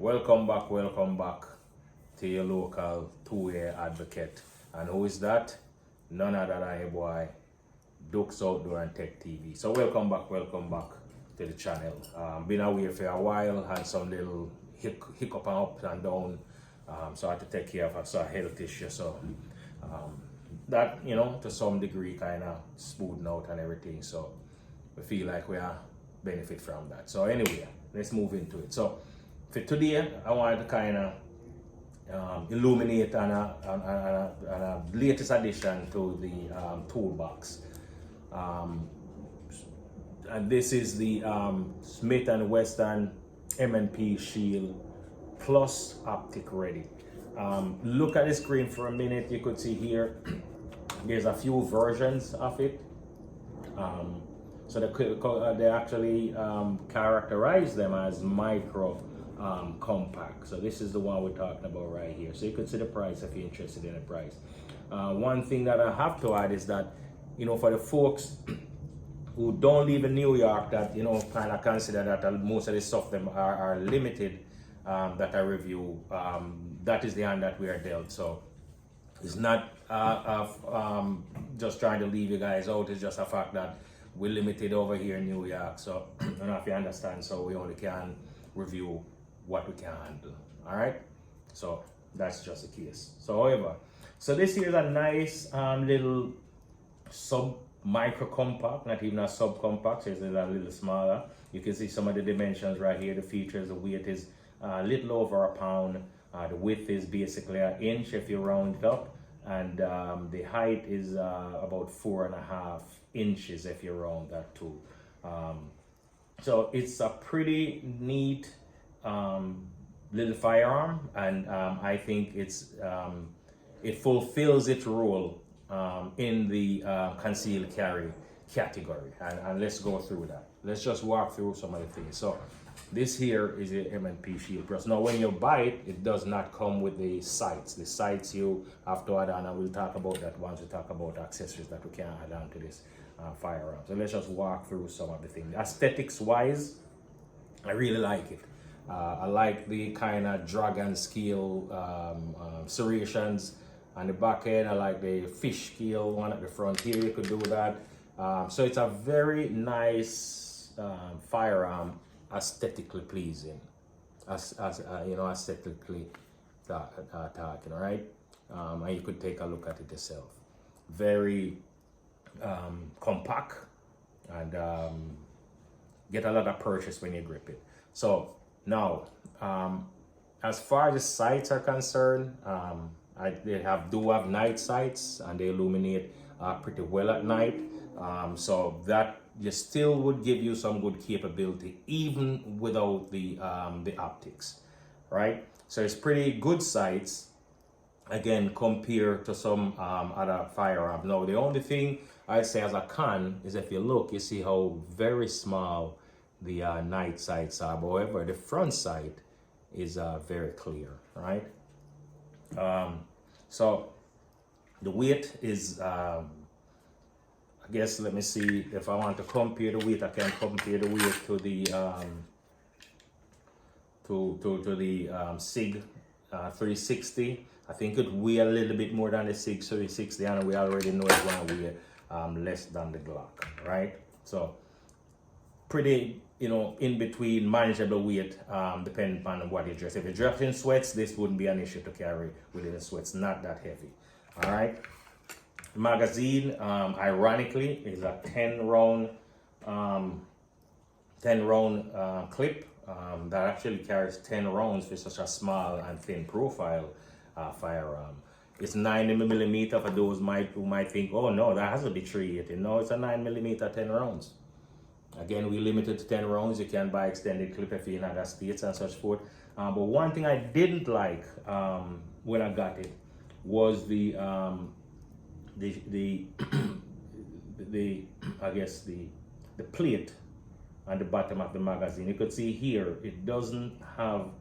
Welcome back to your local two-year advocate. And who is that? None other than your boy, Dukes Outdoor and Tech TV. So welcome back to the channel. Been away for a while, had some little hiccup and up and down. So I had to take care of a health issue. So that, to some degree kind of smoothed out and everything. So we feel like we are benefit from that. So anyway, let's move into it. So for today, I wanted to kind of illuminate on a latest addition to the toolbox. And this is the Smith & Wesson M&P Shield Plus Optic Ready. Look at the screen for a minute. You could see here, there's a few versions of it. So they actually characterize them as micro compact. So this is the one we're talking about right here. So you could see the price if you're interested in the price. One thing that I have to add is that, for the folks who don't live in New York, that kind of consider that most of the stuff them are limited, that I review, that is the hand that we are dealt. So it's not just trying to leave you guys out. It's just a fact that we're limited over here in New York. So I don't know if you understand. So we only can review what we can handle. All right. So that's just the case. So however, so this here is a nice little micro compact, not even a subcompact. So it's a little smaller. You can see some of the dimensions right here. The features, the weight is a little over a pound. The width is basically an inch if you round it up, and the height is about 4.5 inches if you round that too. So it's a pretty neat little firearm, and I think it fulfills its role in the concealed carry category, and let's go through that. Let's just walk through some of the things. So this here is a M&P Shield Plus. Now when you buy it, it does not come with the sights. The sights you have to add on, and we'll talk about that once we talk about accessories that we can add on to this firearm. So let's just walk through some of the things. Aesthetics wise, I really like it. I like the kind of dragon scale serrations on the back end. I like the fish scale one at the front here. You could do that. So it's a very nice firearm, aesthetically pleasing, aesthetically talking, right? And you could take a look at it yourself. Very compact, and get a lot of purchase when you grip it. So now, as far as the sights are concerned, they do have night sights, and they illuminate pretty well at night. So that just still would give you some good capability even without the optics, right? So it's pretty good sights, again, compared to some other firearms. Now the only thing I'd say as a con is if you look, you see how very small the night sights are. However, the front sight is very clear, right? So the weight is I guess, let me see, if I want to compare the weight, I can compare the weight to the SIG 360. I think it weigh a little bit more than the SIG 360, and we already know it's going to weigh less than the Glock, right? So pretty, in between, manageable weight, depending on what you dress. If you dress in sweats, this wouldn't be an issue to carry within the sweats, not that heavy, all right? Magazine, ironically, is a 10 round clip that actually carries 10 rounds for such a small and thin profile firearm. It's 9mm for those who might think, oh no, that has to be 380. No, it's a 9mm 10 rounds. Again, we limited to 10 rounds. You can buy extended clip if you're in other states and such forth. But one thing I didn't like when I got it was the I guess the plate on the bottom of the magazine. You could see here it doesn't have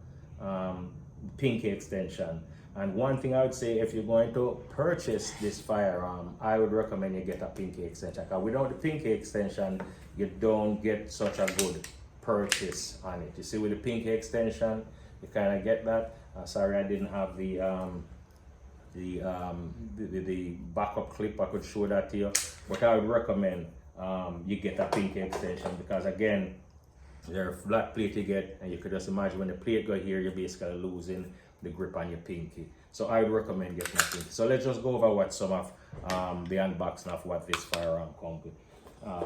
pinky extension. And one thing I would say, if you're going to purchase this firearm, I would recommend you get a pinky extension, because without the pinky extension you don't get such a good purchase on it. You see, with the pinky extension You kind of get that. Sorry, I didn't have the backup clip. I could show that to you, but I would recommend you get a pinky extension, because again, they're flat plate you get, and you could just imagine when the plate go here, you're basically losing the grip on your pinky. So I would recommend getting a pinky. So let's just go over what some of the unboxing of what this firearm comes with.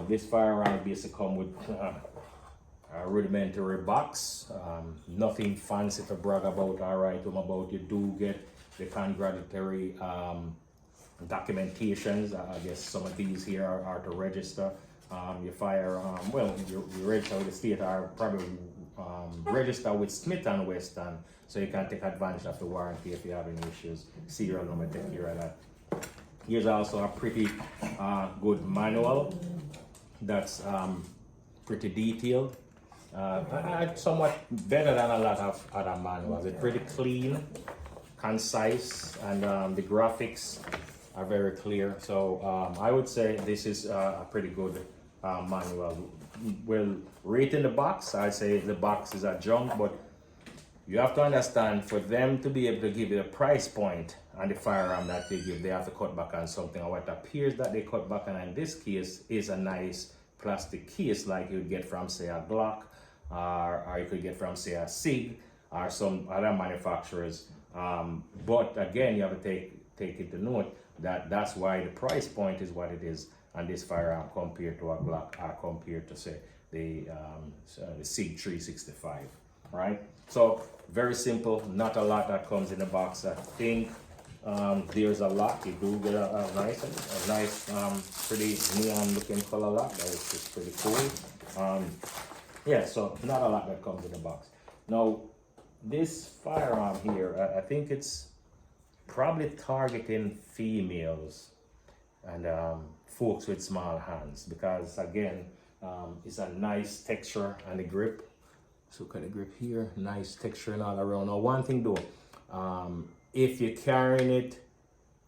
This firearm basically comes with a rudimentary box, nothing fancy to brag about or write home about. You do get the congratulatory documentations. I guess some of these here are to register your firearm. Well, you register with the state, or probably register with Smith & Wesson, so you can take advantage of the warranty if you have any issues. Serial number, take care of that. Here's also a pretty good manual that's pretty detailed. Somewhat better than a lot of other manuals. It's pretty clean, concise, and the graphics are very clear. So I would say this is a pretty good manual. Well, rating the box, I'd say the box is a junk, but you have to understand, for them to be able to give you a price point on the firearm that they give, they have to cut back on something. And what appears that they cut back on in this case is a nice plastic case, like you'd get from, say, a Glock, or you could get from, say, a SIG or some other manufacturers. But again, you have to take into note that that's why the price point is what it is on this firearm compared to a Glock, or compared to, say, the SIG 365, right? So very simple, not a lot that comes in the box. I think there's a lock. You do get a nice pretty neon looking color lock. That is just pretty cool. Yeah, so not a lot that comes in the box. Now, this firearm here, I think it's probably targeting females and folks with small hands, because again, it's a nice texture on the grip. So look at the grip here, nice texture and all around. Now, one thing though, if you're carrying it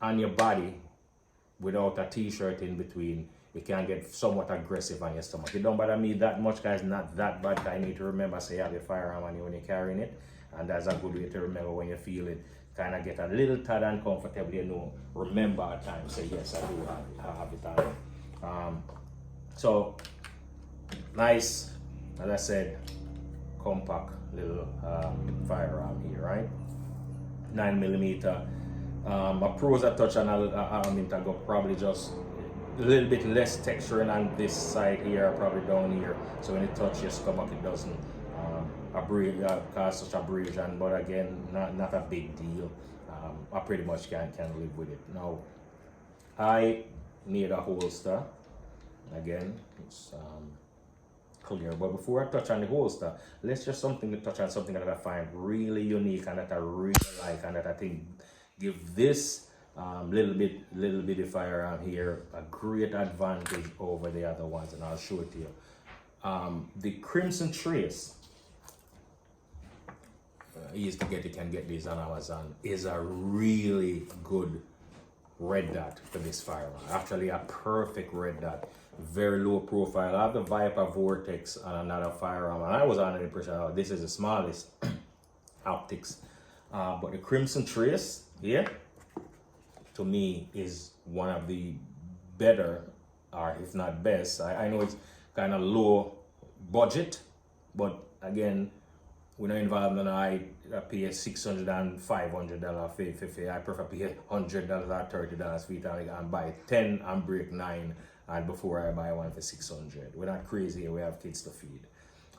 on your body without a t-shirt in between, it can get somewhat aggressive on your stomach. It don't bother me that much, guys, not that bad. I need to remember, say, you have your firearm on you when you're carrying it, and that's a good way to remember when you feel it kind of get a little tad uncomfortable, you know, remember at times, say, yes, I do have it on. So, nice, as I said, compact little firearm here, right? 9mm. My pros are touch on a minute ago, probably just a little bit less texturing on this side here, probably down here. So when you touch your stomach, it doesn't cause such abrasion. But again, not a big deal. I pretty much can live with it. Now, I need a holster. Again, it's clear. But before I touch on the holster, let's just touch on something that I find really unique and that I really like, and that I think give this little bitty firearm here a great advantage over the other ones, and I'll show it to you. The Crimson Trace, easy to get. You can get these on Amazon. Is a really good red dot for this firearm. Actually, a perfect red dot. Very low profile. I have the Viper Vortex on another firearm, and I was under the impression, oh, this is the smallest optics. But the Crimson Trace here, to me, is one of the better, or if not best. I know it's kind of low budget, but again, we're not involved in I pay $600 and $500 fee. I prefer pay $100 or $30 for it and buy 10 and break 9, and before I buy one for $600. We're not crazy, we have kids to feed.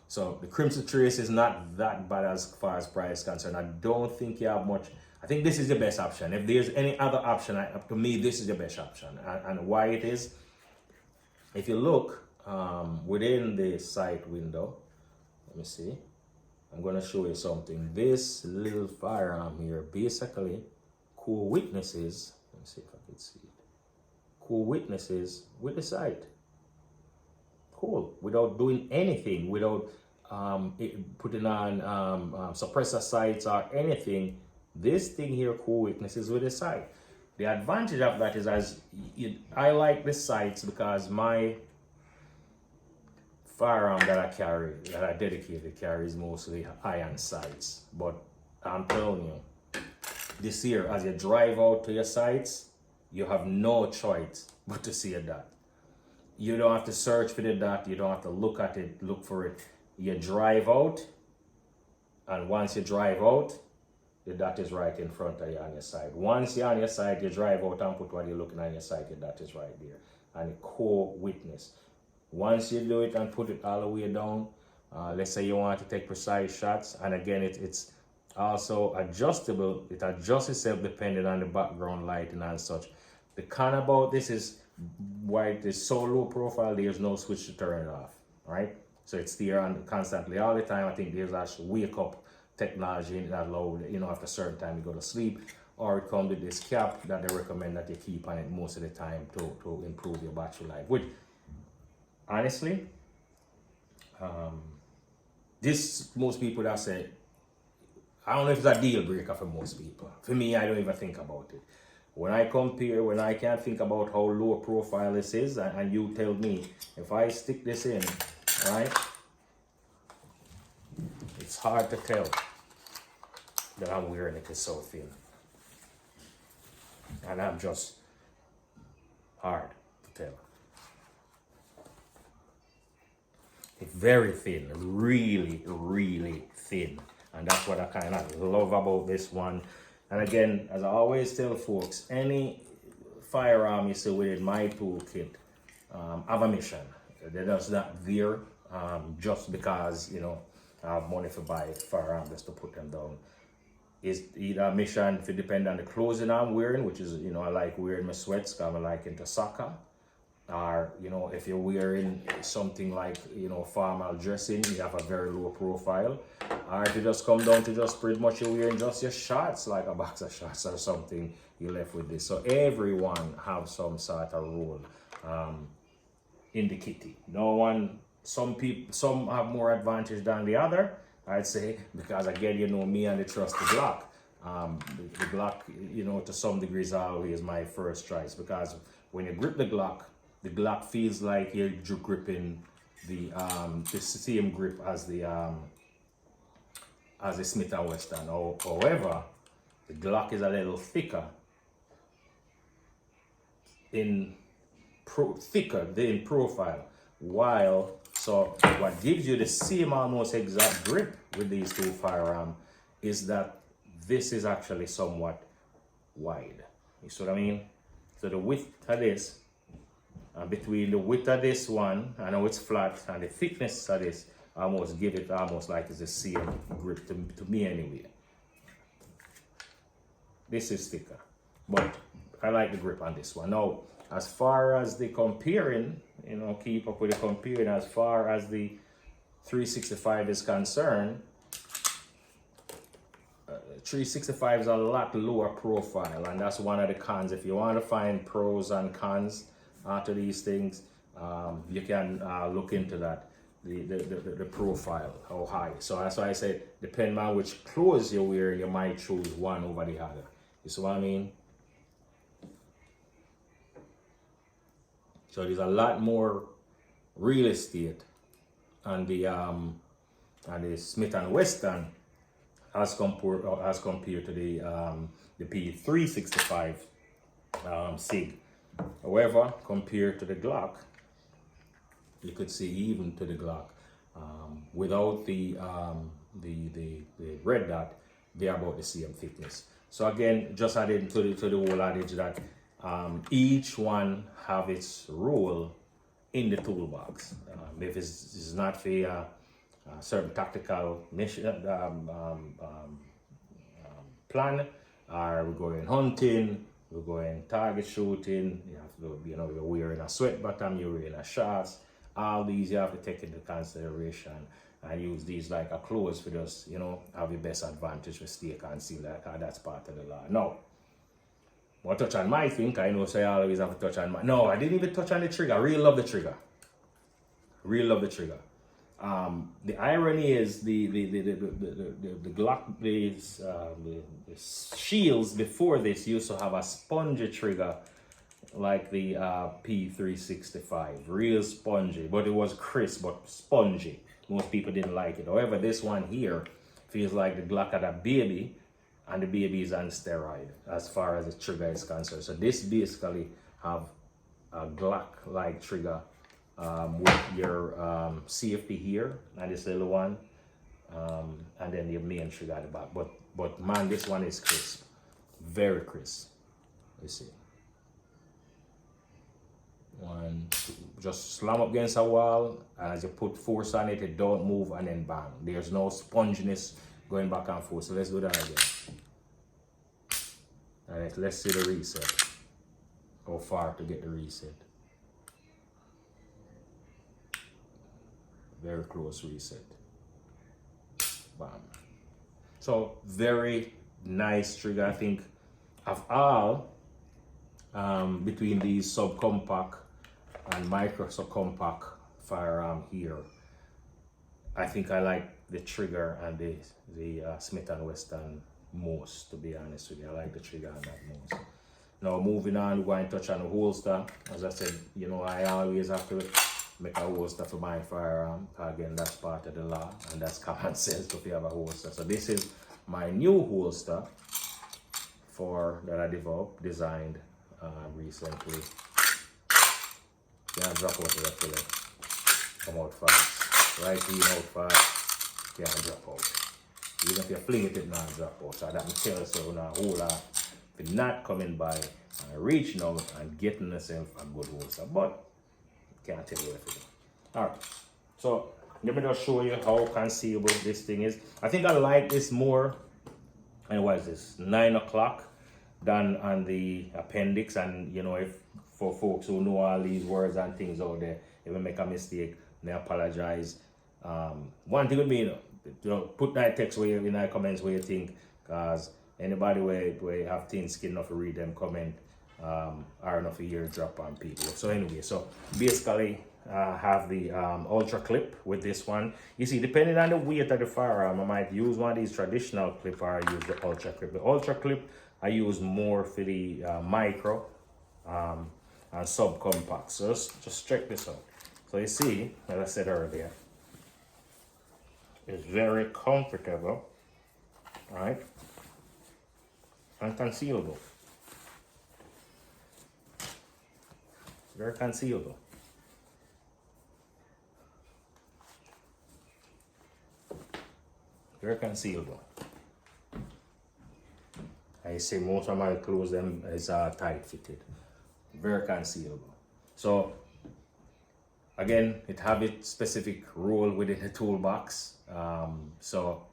So the Crimson Trace is not that bad as far as price concerned. I don't think you have much. I think this is the best option. If there's any other option, to me, this is the best option. And why it is, if you look within the sight window, let me see. I'm going to show you something. This little firearm here basically co-witnesses, let me see if I can see it, co-witnesses with the sight. Cool. Without doing anything, without putting on suppressor sights or anything, this thing here co-witnesses with the sight. The advantage of that is, I like the sights because my firearm that I carry, that I dedicated carries mostly iron sights, but I'm telling you, this year, as you drive out to your sites, you have no choice but to see a dot. You don't have to search for the dot. You don't have to look at it, look for it. You drive out, and once you drive out, the dot is right in front of you on your side. Once you're on your side, you drive out and put what you're looking on your side, the dot is right there. And a co-witness. Once you do it and put it all the way down, let's say you want to take precise shots, and again, it's also adjustable. It adjusts itself depending on the background lighting and such. The con about this is why it is so low profile, there's no switch to turn it off, right? So it's there on constantly all the time. I think there's actually wake up technology that allows, after a certain time you go to sleep, or it comes with this cap that they recommend that you keep on it most of the time to improve your battery life, which honestly, this most people that say, I don't know if it's a deal breaker for most people. For me, I don't even think about it. When I compare, when I can't think about how low profile this is, and you tell me, if I stick this in, right, it's hard to tell that I'm wearing it. It's so thin. And I'm just hard to tell. It's very thin, really, really thin. And that's what I kind of love about this one. And again, as I always tell folks, any firearm you see within my toolkit have a mission. They're just not there just because, I have money to buy firearms just to put them down. It's either a mission if it depends on the clothing I'm wearing, which is, I like wearing my sweats because I'm like into soccer. Or, if you're wearing something like, formal dressing, you have a very low profile. Or if you just come down to just pretty much you're wearing just your shorts, like a box of shorts or something, you're left with this. So everyone have some sort of role in the kitty. Some have more advantage than the other, I'd say, because again, me and the trusty Glock. The Glock, to some degree is always my first choice, because when you grip the Glock feels like you're gripping the same grip as the Smith & Wesson. However, the Glock is a little thicker in profile. So what gives you the same almost exact grip with these two firearms is that this is actually somewhat wide. You see what I mean? So the width of this, between the width of this one, I know it's flat, and the thickness of this, almost give it almost like it's the same grip to me anyway. This is thicker, but I like the grip on this one. Now, as far as the comparing, keep up with the comparing, as far as the 365 is concerned, 365 is a lot lower profile, and that's one of the cons. If you want to find pros and cons to these things, you can look into that, the profile, how high. So that's why I said, depending on which clothes you wear, you might choose one over the other. You see what I mean? So there's a lot more real estate on the Smith & Wesson as compared to the P365 SIG. However, compared to the Glock, you could see even to the Glock, without the red dot, they're about the same thickness. So again, just adding to the whole adage that each one have its role in the toolbox. If it's not for a certain tactical mission plan, or we're going hunting, we're going target shooting, you have to, you're wearing a sweat bottom, you're wearing a shorts. All these you have to take into consideration and use these like a clothes for just, have the best advantage with stay concealed, that's part of the law. Now, what touch on my thing, I know say I always have to touch on my, no, I didn't even touch on the trigger. I really love the trigger. The irony is the Glock, the shields before this used to have a spongy trigger like the P365, real spongy, but it was crisp but spongy. Most people didn't like it. However, this one here feels like the Glock had a baby, and the baby is on steroid as far as the trigger is concerned. So this basically have a Glock-like trigger with your safety here and this little one, and then your main trigger at the back. But man, this one is crisp, very crisp. You see, one, two, just slam up against a wall, and as you put force on it, it don't move, and then bang. There's no sponginess going back and forth. So let's do that again. All right, let's see the reset. How far to get the reset? Very close reset. Bam. So very nice trigger. I think of all between these subcompact and micro subcompact firearm here, I think I like the trigger and the Smith & Wesson most, to be honest with you. I like the trigger and that most. Now moving on, we're going to touch on the holster. As I said, you know, I always have to make a holster for my firearm. Again, that's part of the law, and that's common sense if you have a holster. So this is my new holster that I developed, designed recently. Can't drop out of the fillet. Come out fast. Right in, out fast. Can't drop out. Even if you fling it, it not drop out. So that will tell us so now hold on. If you're not coming by and reaching out and getting yourself a good holster, but can't tell you everything. Alright, so let me just show you how concealable this thing is. I think I like this more, and what is this, 9 o'clock than on the appendix. And you know, if for folks who know all these words and things out there, if we make a mistake, they apologize. One thing with me, you know, put that text where in the comments where you think, because anybody where have thin skin enough to read them comment are enough to hear drop on people. So anyway, so basically have the ultra clip with this one. You see, depending on the weight of the firearm, I might use one of these traditional clip, or I use the ultra clip. The ultra clip I use more for the micro and subcompact. So just check this out. So you see, as I said earlier, it's very comfortable, right? And concealable. Very concealable. Very concealable. I say most of my clothes them is tight fitted. Very concealable. So again, it have its specific role within the toolbox. So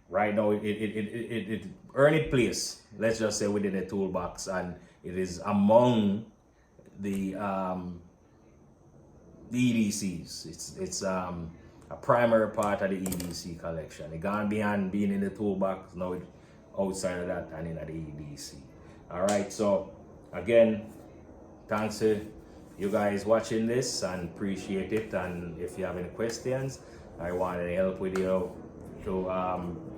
right now it earn its place, let's just say, within the toolbox, and it is among the EDCs. It's a primary part of the EDC collection. It gone beyond being in the toolbox, now it's outside of that and in the EDC. Alright, so again, thanks to you guys watching this, and appreciate it. And if you have any questions, I want any help with you to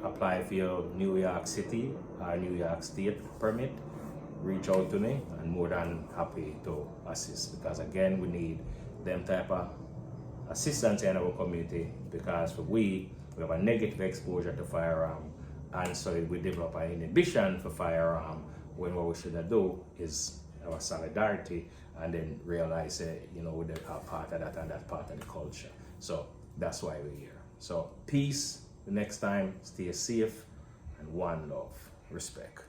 apply for your New York City or New York State permit, reach out to me, and more than happy to assist, because again, we need them type of assistance in our community, because we have a negative exposure to firearm, and so we develop an inhibition for firearm, when what we should do is our solidarity, and then realize you know, we're part of that, and that's part of the culture. So that's why we're here. So peace. The next time, stay safe, and one love, respect.